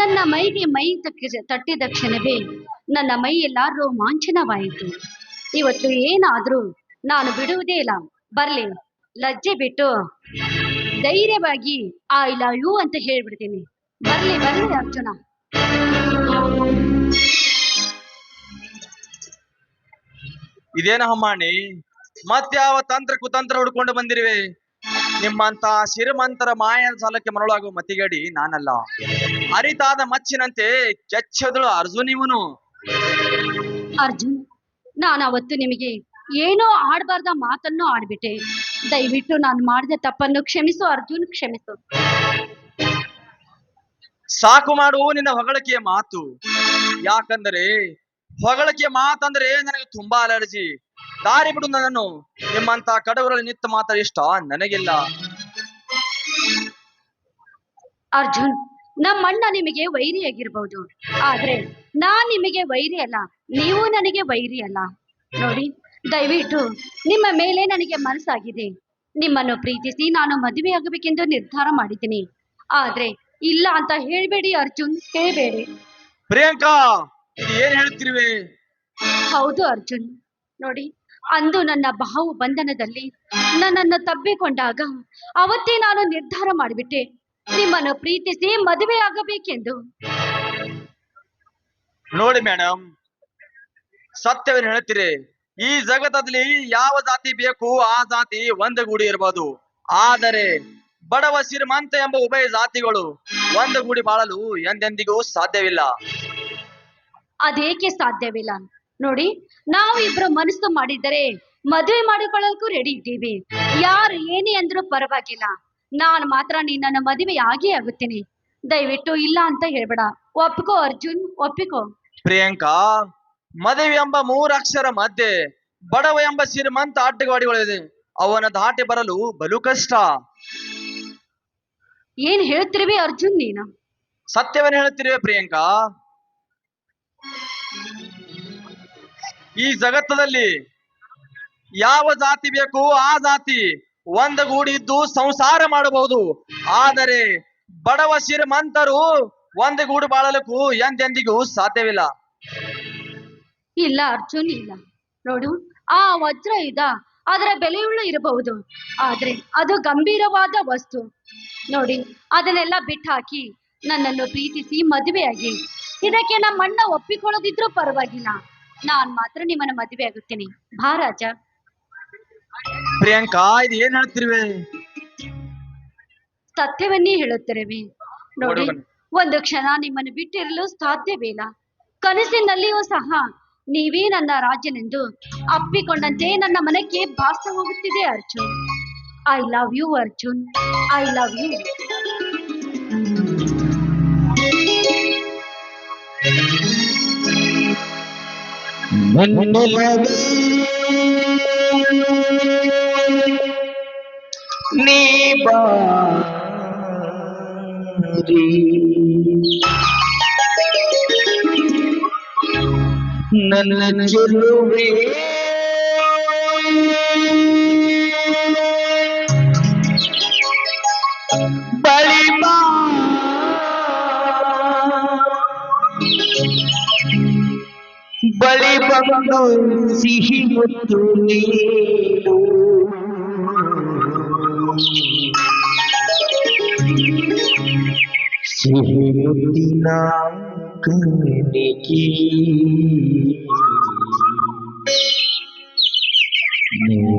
ನನ್ನ ಮೈಗೆ ಮೈ ತಟ್ಟಿದ ಕ್ಷಣವೇ ನನ್ನ ಮೈಯೆಲ್ಲ ರೋಮಾಂಚನವಾಯಿತು. ಇವತ್ತು ಏನಾದ್ರೂ ನಾನು ಬಿಡುವುದೇ ಇಲ್ಲ. ಬರ್ಲಿ, ಲಜ್ಜೆ ಬಿಟ್ಟು ಧೈರ್ಯವಾಗಿ ಐ ಲವ್ ಯು ಅಂತ ಹೇಳ್ಬಿಡ್ತೀನಿ. ಬರ್ಲಿ ಬರ್ಲಿ ಅರ್ಜುನ. ಇದೇನ ಅಮ್ಮಾಣಿ, ಮತ್ಯಾವ ತಂತ್ರ ಕುತಂತ್ರ ಹುಡ್ಕೊಂಡು ಬಂದಿರುವೆ? ನಿಮ್ಮಂತ ಶ್ರೀಮಂತರ ಮಾಯನ ಸಾಲಕ್ಕೆ ಮರಳಾಗುವ ಮತಿಗೇಡಿ ನಾನಲ್ಲ. ಅರಿತಾದ ಮಚ್ಚಿನಂತೆ ಕೆಚ್ಚದಳು ಅರ್ಜುನ್ ಇವನು. ಅರ್ಜುನ್, ನಾನು ಅವತ್ತು ನಿಮಗೆ ಏನೋ ಆಡ್ಬಾರ್ದ ಮಾತನ್ನು ಆಡ್ಬಿಟ್ಟೆ. ದಯವಿಟ್ಟು ನಾನು ಮಾಡಿದ ತಪ್ಪನ್ನು ಕ್ಷಮಿಸು ಅರ್ಜುನ್, ಕ್ಷಮಿಸು. ಸಾಕು ಮಾಡು ನಿನ್ನ ಹೊಗಳಿಕೆಯ ಮಾತು. ಯಾಕಂದರೆ ಹೊಗಳಿಕೆಯ ಮಾತಂದ್ರೆ ನನಗೆ ತುಂಬಾ ಅಲರ್ಜಿ. ದಾರಿ ಬಿಡು ನನ್ನನ್ನು. ನಿಮ್ಮಂತ ಕಡವರಲ್ಲಿ ನಿಂತು ಮಾತಾಡ ಇಷ್ಟ ನನಗಿಲ್ಲ. ಅರ್ಜುನ್, ನಮ್ಮಣ್ಣ ನಿಮಗೆ ವೈರಿಯಾಗಿರ್ಬಹುದು, ಆದ್ರೆ ನಾನ್ ನಿಮಗೆ ವೈರಿ ಅಲ್ಲ, ನೀವು ನನಗೆ ವೈರಿ ಅಲ್ಲ. ನೋಡಿ, ದಯವಿಟ್ಟು ನಿಮ್ಮ ಮೇಲೆ ನನಗೆ ಮನಸ್ಸಾಗಿದೆ. ನಿಮ್ಮನ್ನು ಪ್ರೀತಿಸಿ ನಾನು ಮದುವೆ ಆಗಬೇಕೆಂದು ನಿರ್ಧಾರ ಮಾಡಿದ್ದೀನಿ. ಆದ್ರೆ ಇಲ್ಲ ಅಂತ ಹೇಳ್ಬೇಡಿ ಅರ್ಜುನ್, ಹೇಳ್ಬೇಡಿ. ಪ್ರಿಯಾಂಕಾ, ಏನ್ ಹೇಳ್ತಿರುವೆ? ಹೌದು ಅರ್ಜುನ್, ನೋಡಿ, ಅಂದು ನನ್ನ ಬಾವು ಬಂಧನದಲ್ಲಿ ನನ್ನನ್ನು ತಬ್ಬಿಕೊಂಡಾಗ ಅವತ್ತೇ ನಾನು ನಿರ್ಧಾರ ಮಾಡಿಬಿಟ್ಟೆ ನಿಮ್ಮನ್ನು ಪ್ರೀತಿಸಿ ಮದುವೆ ಆಗಬೇಕೆಂದು. ನೋಡಿ ಮೇಡಮ್, ಸತ್ಯವೇನು ಹೇಳ್ತೀರಿ? ಈ ಜಗತ್ತಲ್ಲಿ ಯಾವ ಜಾತಿ ಬೇಕು ಆ ಜಾತಿ ಒಂದುಗೂಡಿ ಇರಬಹುದು. ಆದರೆ ಬಡವ ಶ್ರೀಮಂತ ಎಂಬ ಉಭಯ ಜಾತಿಗಳು ಒಂದುಗೂಡಿ ಬಾಳಲು ಎಂದೆಂದಿಗೂ ಸಾಧ್ಯವಿಲ್ಲ. ಅದೇಕೆ ಸಾಧ್ಯವಿಲ್ಲ? ನೋಡಿ, ನಾವು ಇಬ್ರು ಮನಸ್ಸು ಮಾಡಿದರೆ ಮದುವೆ ಮಾಡಿಕೊಳ್ಳಕ್ಕೂ ರೆಡಿ ಇದ್ದೀವಿ. ಯಾರು ಏನೇ ಅಂದ್ರೂ ಪರವಾಗಿಲ್ಲ, ನಾನು ಮಾತ್ರ ನಿನ್ನನ್ನು ಮದುವೆ ಆಗೇ ಆಗುತ್ತೇನೆ. ದಯವಿಟ್ಟು ಇಲ್ಲ ಅಂತ ಹೇಳ್ಬೇಡ. ಒಪ್ಪಿಕೋ ಅರ್ಜುನ್, ಒಪ್ಪಿಕೋ. ಪ್ರಿಯಾಂಕಾ, ಮದುವೆ ಎಂಬ 3 ಅಕ್ಷರ ಮಧ್ಯೆ ಬಡವ ಎಂಬ ಶ್ರೀಮಂತ ಅಡ್ಡಗಾಡಿಗಳಿದೆ. ಅವನ ದಾಟಿ ಬರಲು ಬಲು ಕಷ್ಟ. ಏನ್ ಹೇಳ್ತಿರುವೆ ಅರ್ಜುನ್ ನೀನು? ಸತ್ಯವೇನು ಹೇಳ್ತಿರುವೆ ಪ್ರಿಯಾಂಕಾ? ಈ ಜಗತ್ತದಲ್ಲಿ ಯಾವ ಜಾತಿ ಬೇಕು ಆ ಜಾತಿ ಒಂದುಗೂಡಿ ಇದ್ದು ಸಂಸಾರ ಮಾಡಬಹುದು. ಆದರೆ ಬಡವ ಶ್ರೀಮಂತರು ಒಂದುಗೂಡು ಬಾಳಲಿಕ್ಕೂ ಎಂದೆಂದಿಗೂ ಸಾಧ್ಯವಿಲ್ಲ. ಇಲ್ಲ ಅರ್ಜುನ್, ಇಲ್ಲ. ನೋಡು, ಆ ವಜ್ರ ಅದರ ಬೆಲೆಯುಳ್ಳ ಇರಬಹುದು, ಆದ್ರೆ ಅದು ಗಂಭೀರವಾದ ವಸ್ತು. ನೋಡಿ, ಅದನ್ನೆಲ್ಲ ಬಿಟ್ಟಾಕಿ ನನ್ನನ್ನು ಪ್ರೀತಿಸಿ ಮದುವೆಯಾಗಿ. ಇದಕ್ಕೆ ನಮ್ಮಣ್ಣ ಒಪ್ಪಿಕೊಳ್ಳೋದಿದ್ರೂ ಪರವಾಗಿಲ್ಲ, ನಾನ್ ಮಾತ್ರ ನಿಮ್ಮನ್ನ ಮದುವೆ ಆಗುತ್ತೇನೆ. ಬಾ ರಾಜ. ಪ್ರಿಯಾಂಕಾ, ಇದು ಏನ್ ಹೇಳ್ತಿರುವೆ? ಸತ್ಯವನ್ನೇ ಹೇಳುತ್ತಿರುವೆ. ನೋಡಿ, ಒಂದು ಕ್ಷಣ ನಿಮ್ಮನ್ನು ಬಿಟ್ಟಿರಲು ಸಾಧ್ಯವಿಲ್ಲ. ಕನಸಿನಲ್ಲಿಯೂ ಸಹ ನೀವೇ ನನ್ನ ರಾಜನೆಂದು ಅಪ್ಪಿಕೊಂಡಂತೆ ನನ್ನ ಮನಕ್ಕೆ ಭಾಸ ಹೋಗುತ್ತಿದೆ Arjun. I love you Arjun, I love you. ನೀ ಬಾರಿ ನನ್ನ ಚೆಲುವೆ, ಬಳಿ ಬಾ ಬಳಿ ಬಂದು ಸಿಹಿ ಮುತ್ತು ನೀಡು. ಸಿಹಿ ಮುತ್ತಿನ ಕಣ್ಣಿಗೆ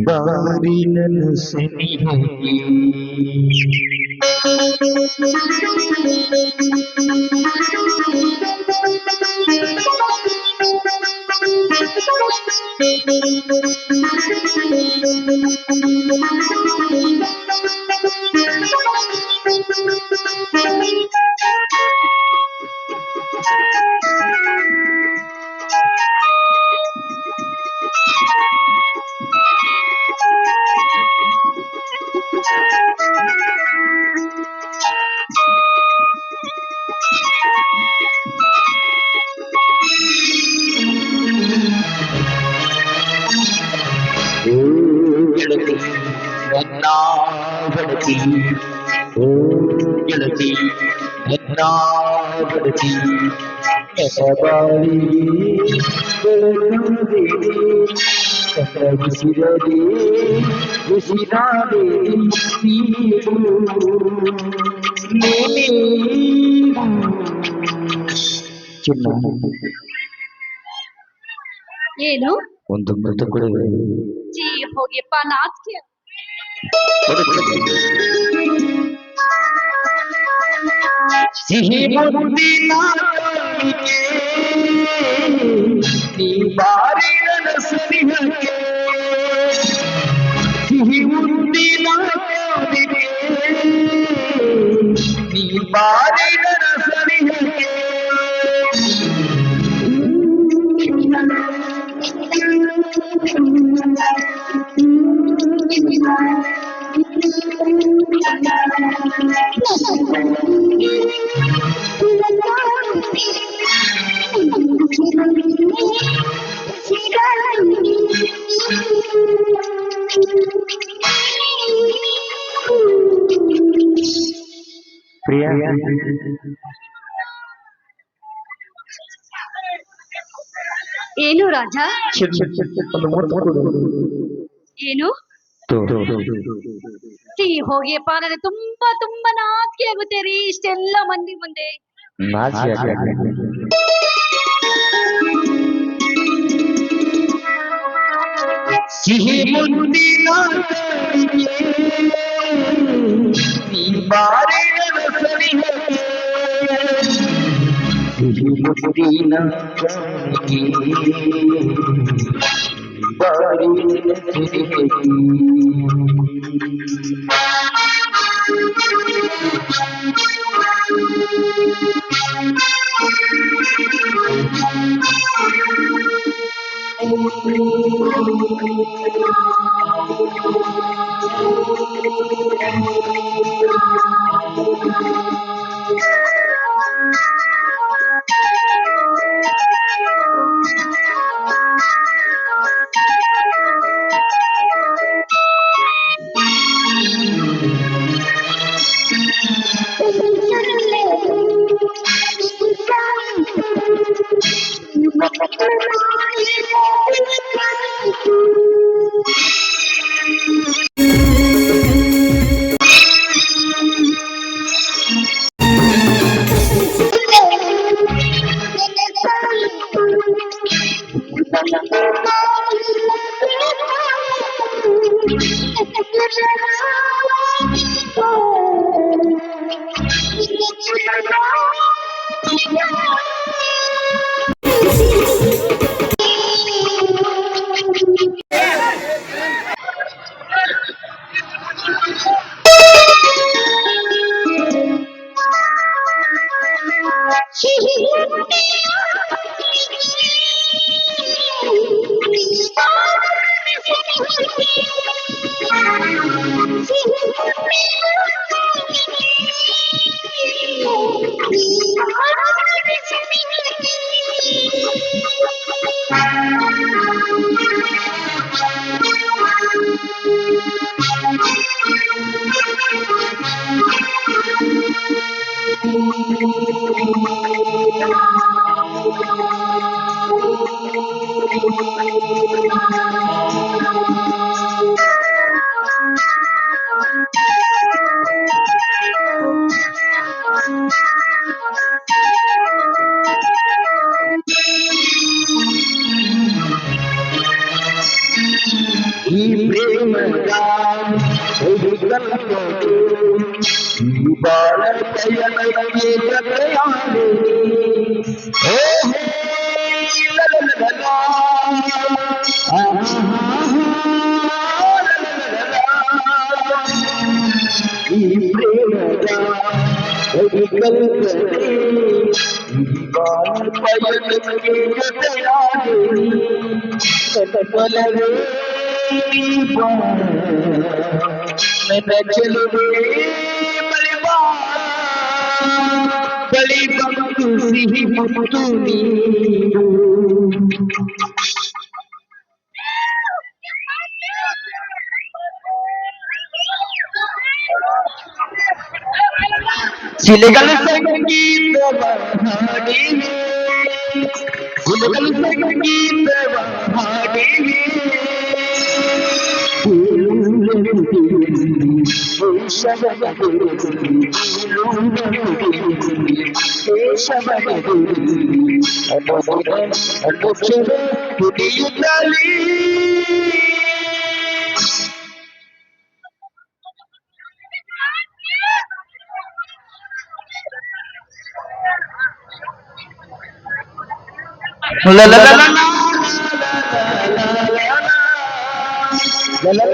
ಬಾರಿ ನನ್ನ ಸನಿಹಕ್ಕೆ. ಗೆಳತಿ ನನ್ನ ಗೆಳತಿ, ಓ ಗೆಳತಿ ನನ್ನ ಗೆಳತಿ ಕಸಬಾಳಿಗೆ ಬೆಳಕಾದೆ ಕಸಬಿಸಿರದೆ ಬಿಸಿರಾದೆ ನೀರು ನೀರು ಚಿನ್ನ ಏನು ಒಂದು ಮೃತ ಕೊಡುವೆ ಜೀ ಹೋಗಿಪ್ಪ ನಾಚಿಕೆ. ಸಿಹಿ ಮುದ್ದಿನ ಕಣ್ಣಿಗೆ ನೀ ಬಾರಿ ನನ್ನ ಸನಿಹಕ್ಕೆ ಸಿಹಿ ಮುದ್ದಿನ ಕಣ್ಣಿಗೆ ನೀ ಬಾರಿ ನನ್ನ ಸನಿಹಕ್ಕೆ ಪ್ರಿಯ ಏನು ರಾಜ? ಏನು ಸಿ ಹೋಗಿಯಪ್ಪ, ನನಗೆ ತುಂಬಾ ತುಂಬಾ ನಾಚಿಕೆ ಆಗುತ್ತೆ ರೀ ಇಷ್ಟೆಲ್ಲ ಮಂದಿ ಮುಂದೆ. ಸಿಹಿ ಮುದ್ದಿನ ಕಣ್ಣಿಗೆ ನೀ ಬಾರಿ ನನ್ನ ಸನಿಹಕ್ಕೆ ಸಿಹಿ ಮುದ್ದಿನ ಕಣ್ಣಿಗೆ ಬಾರಿ ನನ್ನ ಸನಿಹಕ್ಕೆ ಈ ಪ್ರೇಮದ ಹುಡುಗನೊಂದು ಈ ಬಾಳ ಪಯಣಕ್ಕೆ ಜತೆಯಾಡಿ ಹೋ ಈ ಪ್ರೇಮದ ಹುಡುಗನೊಂದು ಈ ಬಾಳ ಪಯಣಕ್ಕೆ ಜತೆಯಾಡಿ ಕಟಕಲವೇ ನನ್ನ ಚೆಲುವೆ ಬಳಿ ಬಂದು ಸಿಹಿ ಮುತ್ತು ನೀರು ಶಿಲೆಗಳ ಸಂಗೀತವ ಹಾಡಿವೆ ಗುಣಗಳು ಸಂಗೀತವ ಹಾಡಿವೆ ಕುಡಿಯುತ್ತಲೇ la la la la la la